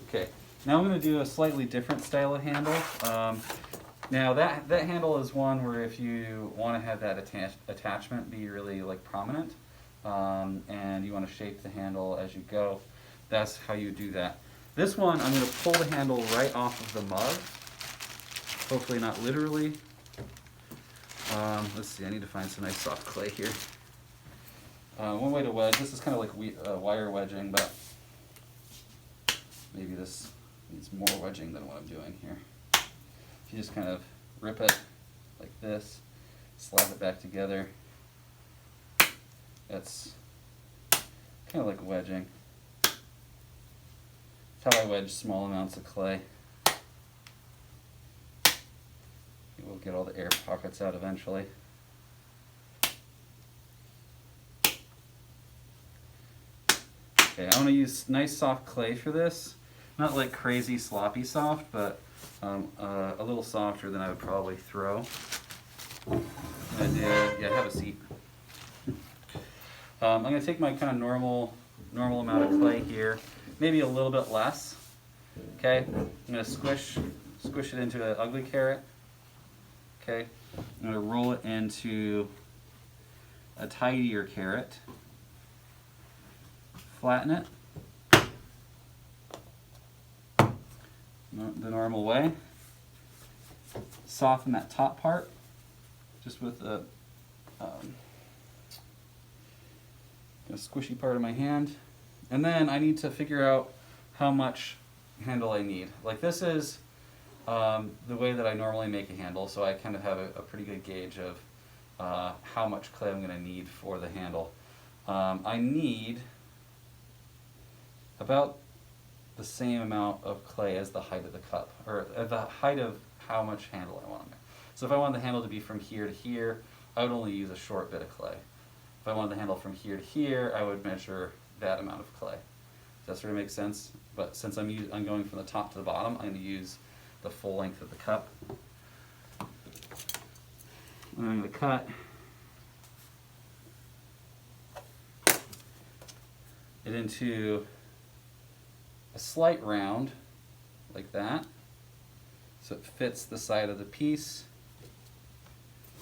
Okay, now I'm going to do a slightly different style of handle. Now that handle is one where if you want to have that attachment be really like prominent, and you want to shape the handle as you go, that's how you do that. This one, I'm going to pull the handle right off of the mug. Hopefully not literally. Let's see, I need to find some nice soft clay here. One way to wedge, this is kind of like wire wedging, but maybe this needs more wedging than what I'm doing here. If you just kind of rip it like this, slap it back together, that's kind of like wedging. That's how I wedge small amounts of clay. We'll get all the air pockets out eventually. Okay, I want to use nice soft clay for this. Not like crazy sloppy soft, but a little softer than I would probably throw. And yeah, have a seat. I'm going to take my kind of normal amount of clay here, maybe a little bit less. Okay, I'm going to squish it into an ugly carrot. Okay, I'm going to roll it into a tidier carrot. Flatten it the normal way. Soften that top part just with a squishy part of my hand. And then I need to figure out how much handle I need. Like this is the way that I normally make a handle, so I kind of have a pretty good gauge of how much clay I'm going to need for the handle. I need about the same amount of clay as the height of the cup, or the height of how much handle I want to make. So if I want the handle to be from here to here, I would only use a short bit of clay. If I wanted the handle from here to here, I would measure that amount of clay. Does that sort of make sense? But since I'm going from the top to the bottom, I'm going to use the full length of the cup. And I'm going to cut it into a slight round, like that, so it fits the side of the piece.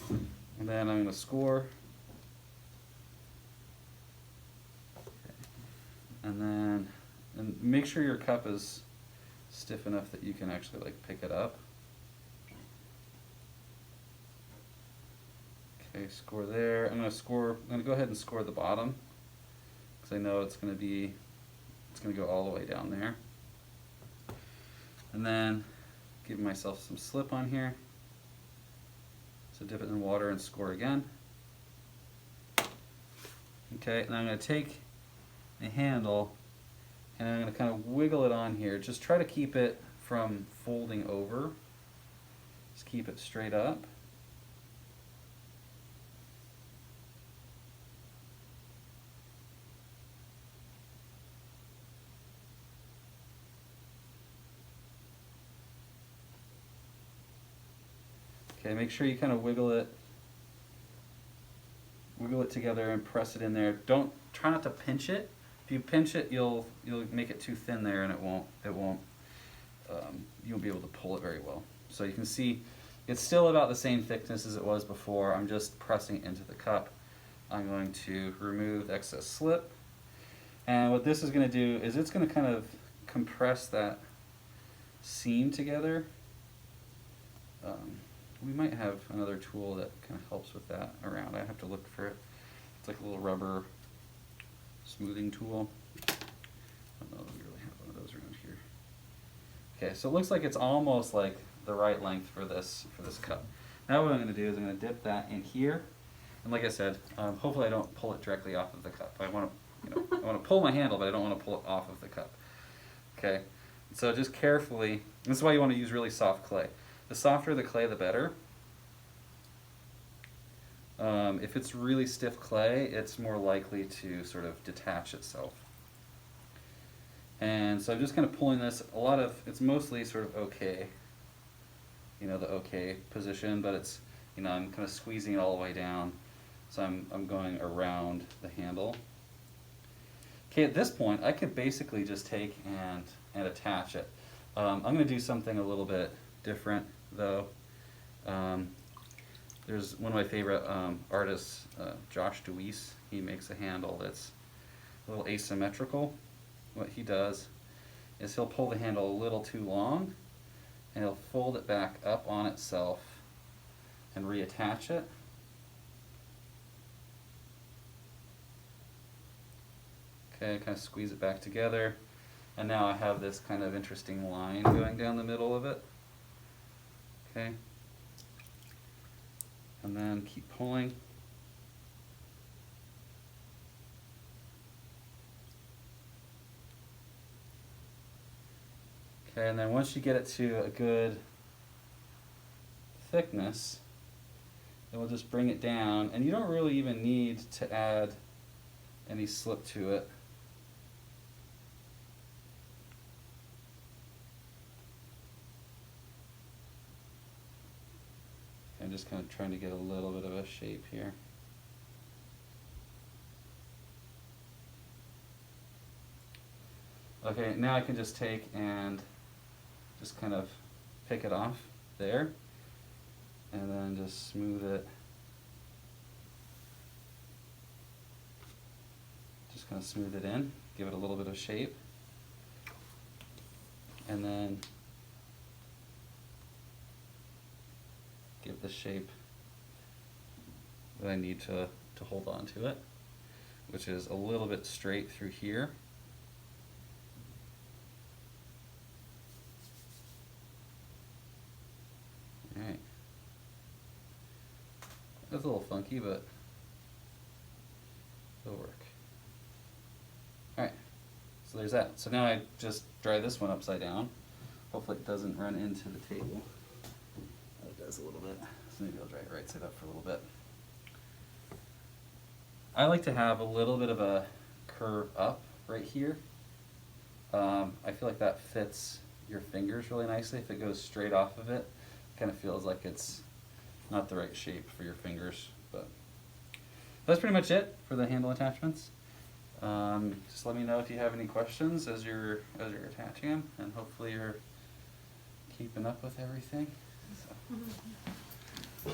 And then I'm going to score. And make sure your cup is stiff enough that you can actually like pick it up. Okay, score there. I'm going to go ahead and score the bottom because I know it's going to go all the way down there. And then give myself some slip on here. So dip it in water and score again. Okay, and I'm going to take a handle and I'm going to kind of wiggle it on here. Just try to keep it from folding over. Just keep it straight up. Okay, make sure you kind of wiggle it together and press it in there. Try not to pinch it. If you pinch it, you'll make it too thin there, and you won't be able to pull it very well. So you can see it's still about the same thickness as it was before. I'm just pressing it into the cup. I'm going to remove the excess slip, and what this is going to do is it's going to kind of compress that seam together. We might have another tool that kind of helps with that around. I have to look for it. It's like a little rubber smoothing tool. I don't know if we really have one of those around here. Okay, so it looks like it's almost like the right length for this cup. Now what I'm going to do is I'm going to dip that in here, and like I said, hopefully I don't pull it directly off of the cup. I want to pull my handle, but I don't want to pull it off of the cup. Okay, so just carefully. This is why you want to use really soft clay. The softer the clay, the better. If it's really stiff clay, it's more likely to sort of detach itself. And so I'm just kind of pulling this. It's mostly sort of okay, the okay position, but it's, I'm kind of squeezing it all the way down. So I'm going around the handle. Okay, at this point, I could basically just take and attach it. I'm going to do something a little bit different, though. There's one of my favorite artists, Josh DeWeese. He makes a handle that's a little asymmetrical. What he does is he'll pull the handle a little too long, and he'll fold it back up on itself and reattach it. Okay, kind of squeeze it back together, and now I have this kind of interesting line going down the middle of it. Okay, and then keep pulling. Okay, and then once you get it to a good thickness, then we'll just bring it down, and you don't really even need to add any slip to it. I'm just kind of trying to get a little bit of a shape here. Okay, now I can just take and just kind of pick it off there, and then just smooth it. Just kind of smooth it in, give it a little bit of shape, and then give the shape that I need to hold on to it, which is a little bit straight through here. Alright. That's a little funky, but it'll work. Alright, so there's that. So now I just dry this one upside down. Hopefully it doesn't run into the table. It does a little bit, so maybe I'll dry it right side up for a little bit. I like to have a little bit of a curve up right here. I feel like that fits your fingers really nicely. If it goes straight off of it, it kind of feels like it's not the right shape for your fingers. But that's pretty much it for the handle attachments. Just let me know if you have any questions as you're attaching them, and hopefully you're keeping up with everything. So.